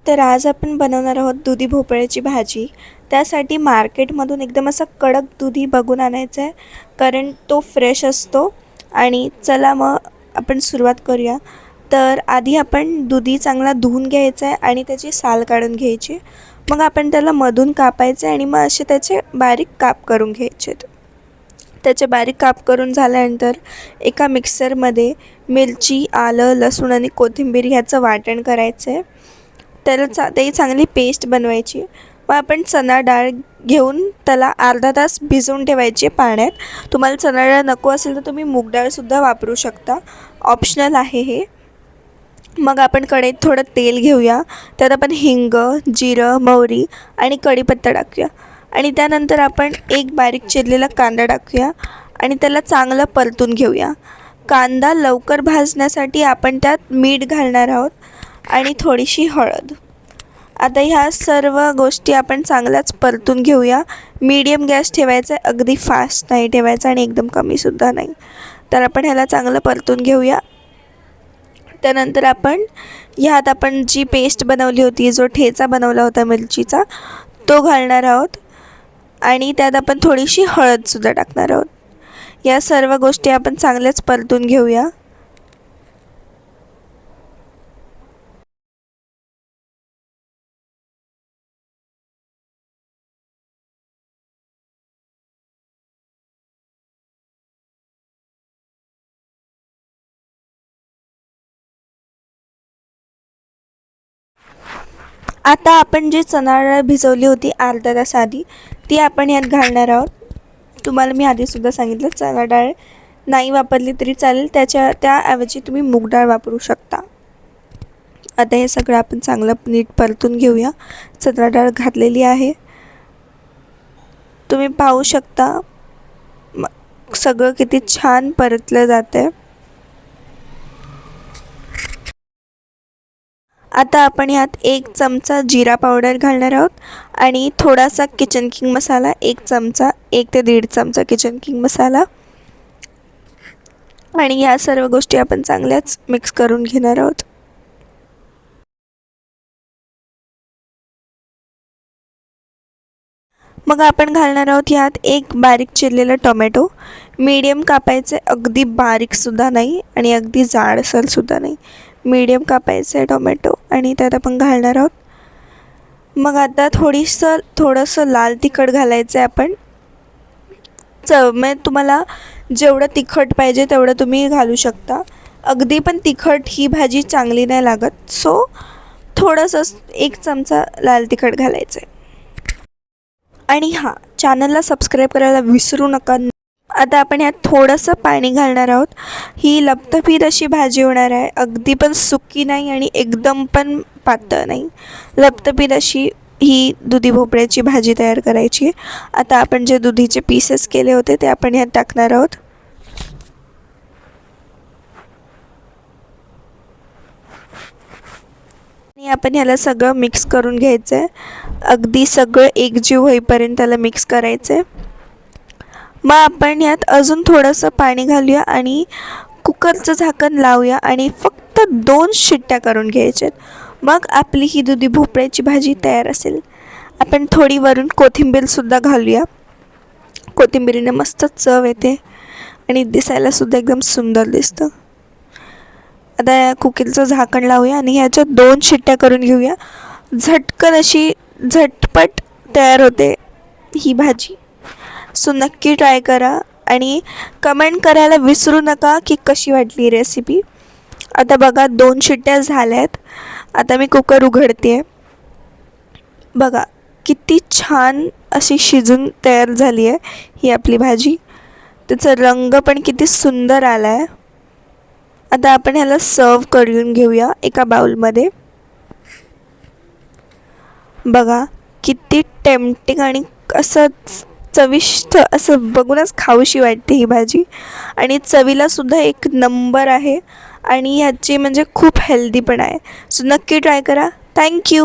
तर आज आपण बनवणार आहोत दुधी भोपळ्याची भाजी. त्यासाठी मार्केटमधून एकदम असा कडक दुधी बघून आणायचा आहे, कारण तो फ्रेश असतो. आणि चला मग आपण सुरुवात करूया. तर आधी आपण दुधी चांगला धुवून घ्यायचा आहे आणि त्याची साल काढून घ्यायची. मग आपण त्याला मधून कापायचं आणि मग असे त्याचे बारीक काप करून घ्यायचे. त्याचे बारीक काप करून झाल्यानंतर एका मिक्सरमध्ये मिरची, आलं, लसूण आणि कोथिंबीर ह्याचं वाटण करायचं आहे. त्याला त्याची चांगली पेस्ट बनवायची. मग आपण चणा डाळ घेऊन त्याला अर्धा तास भिजवून ठेवायची पाण्यात. तुम्हाला चणा डाळ नको असेल तर तुम्ही मूग डाळसुद्धा वापरू शकता, ऑप्शनल आहे हे. मग आपण कढईत थोडं तेल घेऊया. त्यात आपण हिंग, जिरं, मोहरी आणि कढीपत्ता टाकूया. आणि त्यानंतर आपण एक बारीक चिरलेला कांदा टाकूया आणि त्याला चांगलं परतून घेऊया. कांदा लवकर भाजण्यासाठी आपण त्यात मीठ घालणार आहोत आणि थोडीशी हळद. आता ह्या सर्व गोष्टी आपण चांगल्याच परतून घेऊया. मीडियम गॅस ठेवायचा आहे, अगदी फास्ट नाही ठेवायचा आणि एकदम कमीसुद्धा नाही. तर आपण ह्याला चांगलं परतून घेऊया. त्यानंतर आपण जी पेस्ट बनवली होती, जो ठेचा बनवला होता मिरचीचा, तो घालणार आहोत आणि त्यात आपण थोडीशी हळदसुद्धा टाकणार आहोत. या सर्व गोष्टी आपण चांगल्याच परतून घेऊया. आता आपण जी चणा डाळ भिजवली होती अर्धा तास आधी, ती आपण यात घालणार आहोत. तुम्हाला मी आधीसुद्धा सांगितलं, चणा डाळ नाही वापरली तरी चालेल, त्याऐवजी तुम्ही मूग डाळ वापरू शकता. आता हे सगळं आपण चांगलं नीट परतून घेऊया. चणा डाळ घातलेली आहे, तुम्ही पाहू शकता सगळं किती छान परतलं जातं आहे. आता आपण यात 1 चमचा जिरा पावडर घालणार आहोत आणि थोडासा किचन किंग मसाला, 1 चमचा, 1 ते 1.5 चमचा किचन किंग मसाला. आणि या सर्व गोष्टी आपण चांगल्याच मिक्स करून घेणार आहोत. मग आपण घालणार आहोत यात 1 बारीक चिरलेला टोमॅटो. मीडियम कापायचे, अगदी बारीकसुद्धा नाही आणि अगदी जाडसरसुद्धा नाही, मीडियम कापायचं आहे टोमॅटो आणि त्यात आपण घालणार आहोत. मग आता थोडंसं लाल तिखट घालायचं आहे आपण. म्हणजे तुम्हाला जेवढं तिखट पाहिजे तेवढं तुम्ही घालू शकता. अगदी पण तिखट ही भाजी चांगली नाही लागत, सो थोडंसं 1 चमचा लाल तिखट घालायचं आहे. आणि हां, चॅनलला सबस्क्राईब करायला विसरू नका. आता आपण यात थोडंसं पाणी घालणार आहोत. ही लपतपीत अशी भाजी होणार आहे, अगदी पण सुकी नाही आणि एकदम पण पातळ नाही, लपतपीत अशी ही दुधी भोपळ्याची भाजी तयार करायची. आता आपण जे दुधीचे पीसेस केले होते ते आपण यात टाकणार आहोत. आणि आपण ह्याला सगळं मिक्स करून घ्यायचं आहे. अगदी सगळं एकजीव होईपर्यंत त्याला मिक्स करायचं आहे. मग आपण यात अजून थोडंसं पाणी घालूया आणि कुकरचं झाकण लावूया आणि फक्त 2 शिट्ट्या करून घ्यायच्यात. मग आपली ही दुधी भोपळ्याची भाजी तयार असेल. आपण थोडी वरून कोथिंबीरसुद्धा घालूया. कोथिंबीरीने मस्त चव येते आणि दिसायलासुद्धा एकदम सुंदर दिसतं. आता या कुकरचं झाकण लावूया आणि ह्याच्या 2 शिट्ट्या करून घेऊया. झटकन अशी झटपट तयार होते ही भाजी. सो नक्की ट्राय करा आणि कमेंट करायला विसरू नका की कशी वाटली रेसिपी. आता बघा 2 शिट्ट्या झाल्या आहेत. आता मी कुकर उघडते आहे. बघा किती छान अशी शिजून तयार झाली आहे ही आपली भाजी. त्याचा रंग पण किती सुंदर आला आहे. आता आपण ह्याला सर्व करून घेऊया एका बाउलमध्ये. बघा किती टेम्पटिंग आणि असं चविष्ट असं बघूनच खाऊशी वाटते ही भाजी. आणि चवीलासुद्धा एक नंबर आहे आणि ह्याची म्हणजे खूप हेल्दी पण आहे. सो नक्की ट्राय करा. थँक्यू.